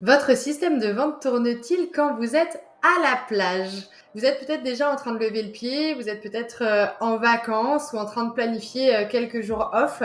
Votre système de vente tourne-t-il quand vous êtes à la plage? Vous êtes peut-être déjà en train de lever le pied, vous êtes peut-être en vacances ou en train de planifier quelques jours off.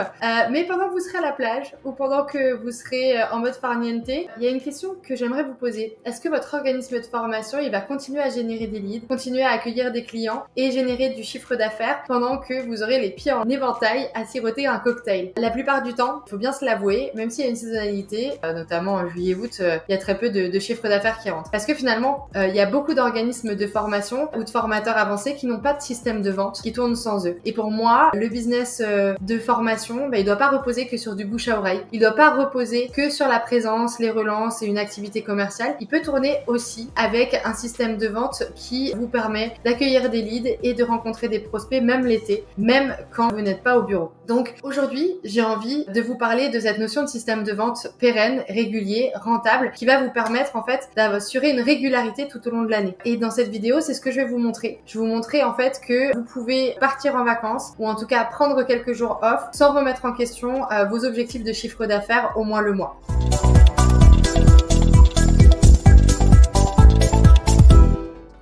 Mais pendant que vous serez à la plage ou pendant que vous serez en mode farniente, il y a une question que j'aimerais vous poser. Est-ce que votre organisme de formation, il va continuer à générer des leads, continuer à accueillir des clients et générer du chiffre d'affaires pendant que vous aurez les pieds en éventail à siroter un cocktail? La plupart du temps, il faut bien se l'avouer, même s'il y a une saisonnalité, notamment en juillet-août, il y a très peu de chiffre d'affaires qui rentre. Parce que finalement, il y a beaucoup d'organismes de formation ou de formateurs avancés qui n'ont pas de système de vente, qui tournent sans eux. Et pour moi, le business de formation, il doit pas reposer que sur du bouche à oreille. Il doit pas reposer que sur la présence, les relances et une activité commerciale. Il peut tourner aussi avec un système de vente qui vous permet d'accueillir des leads et de rencontrer des prospects, même l'été, même quand vous n'êtes pas au bureau. Donc aujourd'hui, j'ai envie de vous parler de cette notion de système de vente pérenne, régulier, rentable, qui va vous permettre en fait d'assurer une régularité tout au long de l'année. Et dans cette vidéo, c'est ce que je vais vous montrer. Je vais vous montrer en fait que vous pouvez partir en vacances ou en tout cas prendre quelques jours off sans remettre en question vos objectifs de chiffre d'affaires au moins le mois.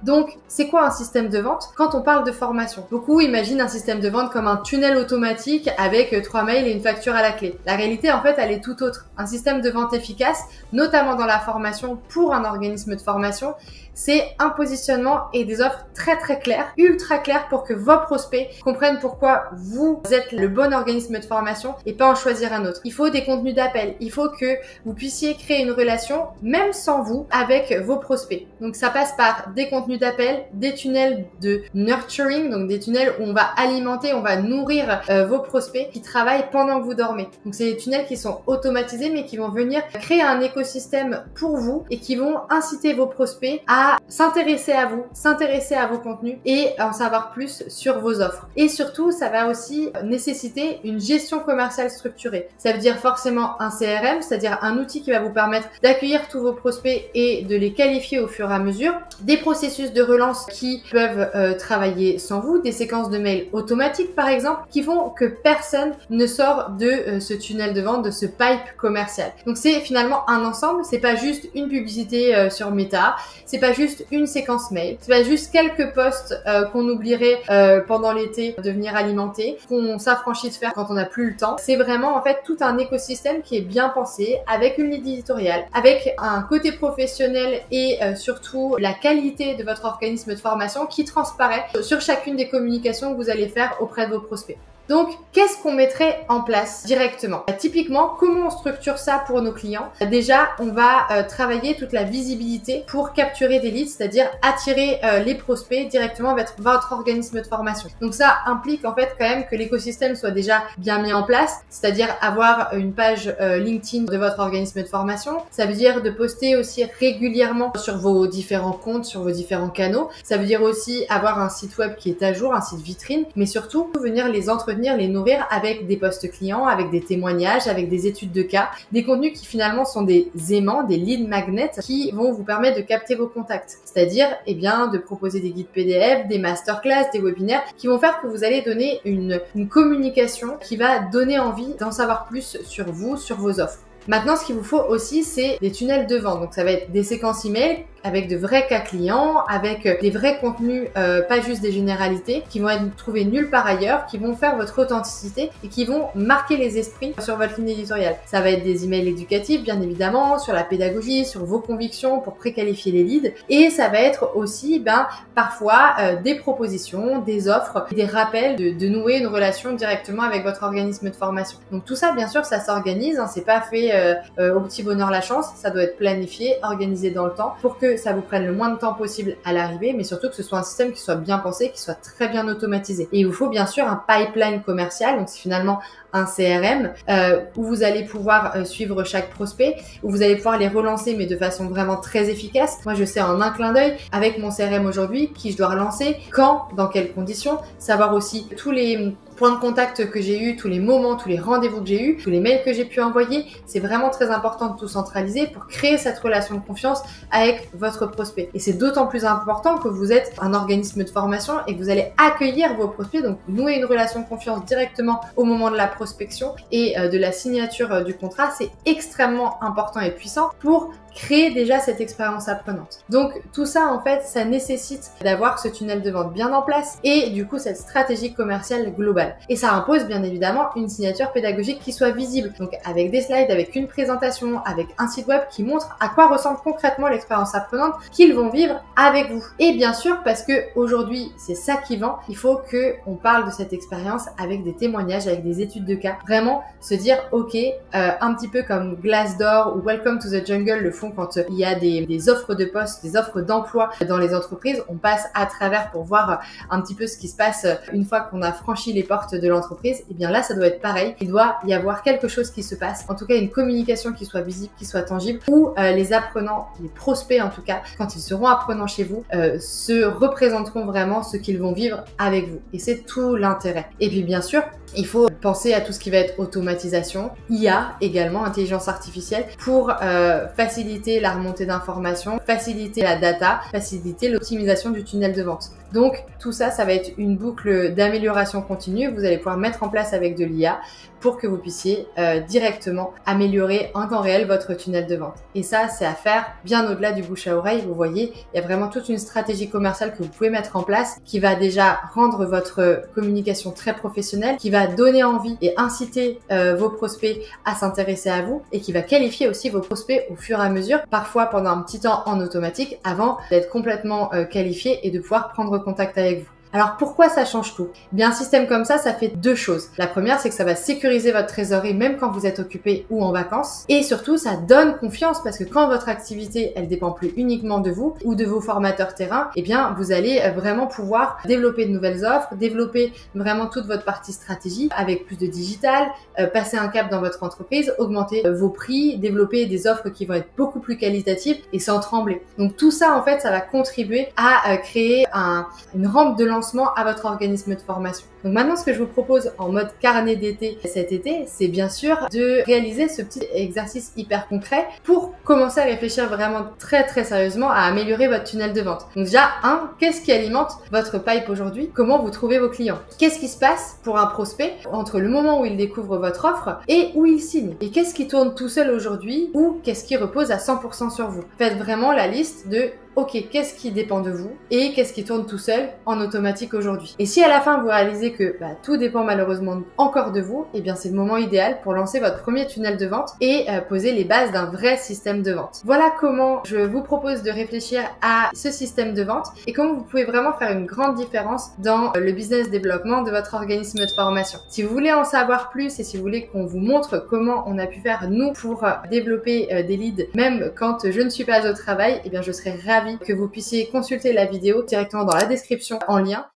Donc, c'est quoi un système de vente quand on parle de formation? Beaucoup imaginent un système de vente comme un tunnel automatique avec 3 mails et une facture à la clé. La réalité, en fait, elle est tout autre. Un système de vente efficace, notamment dans la formation pour un organisme de formation, c'est un positionnement et des offres très très claires, ultra claires pour que vos prospects comprennent pourquoi vous êtes le bon organisme de formation et pas en choisir un autre. Il faut des contenus d'appel, il faut que vous puissiez créer une relation, même sans vous, avec vos prospects. Donc ça passe par des contenus d'appel, des tunnels de nurturing, donc des tunnels où on va alimenter, on va nourrir vos prospects qui travaillent pendant que vous dormez. Donc c'est des tunnels qui sont automatisés mais qui vont venir créer un écosystème pour vous et qui vont inciter vos prospects à s'intéresser à vous, s'intéresser à vos contenus et en savoir plus sur vos offres. Et surtout, ça va aussi nécessiter une gestion commerciale structurée. Ça veut dire forcément un CRM, c'est-à-dire un outil qui va vous permettre d'accueillir tous vos prospects et de les qualifier au fur et à mesure, des processus de relance qui peuvent travailler sans vous, des séquences de mails automatiques par exemple, qui font que personne ne sort de ce tunnel de vente, de ce pipe commercial. Donc c'est finalement un ensemble, c'est pas juste une publicité sur Meta, c'est pas juste une séquence mail, c'est pas juste quelques posts qu'on oublierait pendant l'été de venir alimenter, qu'on s'affranchit de faire quand on n'a plus le temps. C'est vraiment en fait tout un écosystème qui est bien pensé, avec une ligne éditoriale, avec un côté professionnel et surtout la qualité de votre organisme de formation qui transparaît sur chacune des communications que vous allez faire auprès de vos prospects. Donc, qu'est-ce qu'on mettrait en place directement? Typiquement, comment on structure ça pour nos clients? Déjà, on va travailler toute la visibilité pour capturer des leads, c'est-à-dire attirer les prospects directement vers votre organisme de formation. Donc ça implique en fait quand même que l'écosystème soit déjà bien mis en place, c'est-à-dire avoir une page LinkedIn de votre organisme de formation. Ça veut dire de poster aussi régulièrement sur vos différents comptes, sur vos différents canaux. Ça veut dire aussi avoir un site web qui est à jour, un site vitrine, mais surtout venir les entretenir, les nourrir avec des posts clients, avec des témoignages, avec des études de cas, des contenus qui finalement sont des aimants, des lead magnets qui vont vous permettre de capter vos contacts. C'est-à-dire, de proposer des guides PDF, des masterclass, des webinaires qui vont faire que vous allez donner une communication qui va donner envie d'en savoir plus sur vous, sur vos offres. Maintenant, ce qu'il vous faut aussi, c'est des tunnels de vente. Donc, ça va être des séquences email avec de vrais cas clients, avec des vrais contenus, pas juste des généralités, qui vont être trouvés nulle part ailleurs, qui vont faire votre authenticité et qui vont marquer les esprits sur votre ligne éditoriale. Ça va être des emails éducatifs, bien évidemment, sur la pédagogie, sur vos convictions pour préqualifier les leads. Et ça va être aussi, parfois, des propositions, des offres, des rappels de nouer une relation directement avec votre organisme de formation. Donc tout ça, bien sûr, ça s'organise, hein, c'est pas fait au petit bonheur la chance, ça doit être planifié, organisé dans le temps pour que ça vous prenne le moins de temps possible à l'arrivée, mais surtout que ce soit un système qui soit bien pensé, qui soit très bien automatisé. Et il vous faut bien sûr un pipeline commercial, donc c'est finalement un CRM où vous allez pouvoir suivre chaque prospect, où vous allez pouvoir les relancer mais de façon vraiment très efficace. Moi je sais en un clin d'œil avec mon CRM aujourd'hui qui je dois relancer, quand, dans quelles conditions, savoir aussi tous les points de contact que j'ai eu, tous les moments, tous les rendez-vous que j'ai eu, tous les mails que j'ai pu envoyer. C'est vraiment très important de tout centraliser pour créer cette relation de confiance avec votre prospect. Et c'est d'autant plus important que vous êtes un organisme de formation et que vous allez accueillir vos prospects, donc nouer une relation de confiance directement au moment de la prospection et de la signature du contrat. C'est extrêmement important et puissant pour créer déjà cette expérience apprenante. Donc tout ça en fait, ça nécessite d'avoir ce tunnel de vente bien en place et du coup cette stratégie commerciale globale. Et ça impose bien évidemment une signature pédagogique qui soit visible, donc avec des slides, avec une présentation, avec un site web qui montre à quoi ressemble concrètement l'expérience apprenante qu'ils vont vivre avec vous. Et bien sûr, parce que aujourd'hui c'est ça qui vend, il faut que on parle de cette expérience avec des témoignages, avec des études de cas, vraiment se dire ok, un petit peu comme Glassdoor ou Welcome to the Jungle le font quand il y a des offres de poste, des offres d'emploi dans les entreprises, on passe à travers pour voir un petit peu ce qui se passe une fois qu'on a franchi les portes de l'entreprise. Et bien là ça doit être pareil, il doit y avoir quelque chose qui se passe, en tout cas une communication qui soit visible, qui soit tangible, où les apprenants, les prospects en tout cas, quand ils seront apprenants chez vous, se représenteront vraiment ce qu'ils vont vivre avec vous. Et c'est tout l'intérêt. Et puis bien sûr, il faut penser à tout ce qui va être automatisation, IA également, intelligence artificielle, pour faciliter la remontée d'informations, faciliter la data, faciliter l'optimisation du tunnel de vente. Donc tout ça, ça va être une boucle d'amélioration continue que vous allez pouvoir mettre en place avec de l'IA pour que vous puissiez directement améliorer en temps réel votre tunnel de vente. Et ça, c'est à faire bien au-delà du bouche à oreille. Vous voyez, il y a vraiment toute une stratégie commerciale que vous pouvez mettre en place qui va déjà rendre votre communication très professionnelle, qui va donner envie et inciter vos prospects à s'intéresser à vous et qui va qualifier aussi vos prospects au fur et à mesure, parfois pendant un petit temps en automatique avant d'être complètement qualifiés et de pouvoir prendre contact avec vous. Alors pourquoi ça change tout? Bien, un système comme ça fait deux choses. La première, c'est que ça va sécuriser votre trésorerie même quand vous êtes occupé ou en vacances. Et surtout, ça donne confiance parce que quand votre activité, elle dépend plus uniquement de vous ou de vos formateurs terrain, eh bien, vous allez vraiment pouvoir développer de nouvelles offres, développer vraiment toute votre partie stratégie avec plus de digital, passer un cap dans votre entreprise, augmenter vos prix, développer des offres qui vont être beaucoup plus qualitatives et sans trembler. Donc tout ça, en fait, ça va contribuer à créer une rampe de lancement à votre organisme de formation. Donc maintenant, ce que je vous propose en mode carnet d'été cet été, c'est bien sûr de réaliser ce petit exercice hyper concret pour commencer à réfléchir vraiment très sérieusement à améliorer votre tunnel de vente. Donc déjà, qu'est-ce qui alimente votre pipe aujourd'hui? Comment vous trouvez vos clients? Qu'est-ce qui se passe pour un prospect entre le moment où il découvre votre offre et où il signe? Et qu'est-ce qui tourne tout seul aujourd'hui ou qu'est-ce qui repose à 100% sur vous? Faites vraiment la liste de ok, qu'est-ce qui dépend de vous et qu'est-ce qui tourne tout seul en automatique aujourd'hui. Et si à la fin vous réalisez que tout dépend malheureusement encore de vous, eh bien c'est le moment idéal pour lancer votre premier tunnel de vente et poser les bases d'un vrai système de vente. Voilà comment je vous propose de réfléchir à ce système de vente et comment vous pouvez vraiment faire une grande différence dans le business développement de votre organisme de formation. Si vous voulez en savoir plus et si vous voulez qu'on vous montre comment on a pu faire nous pour développer des leads même quand je ne suis pas au travail, eh bien je serais ravie que vous puissiez consulter la vidéo directement dans la description en lien.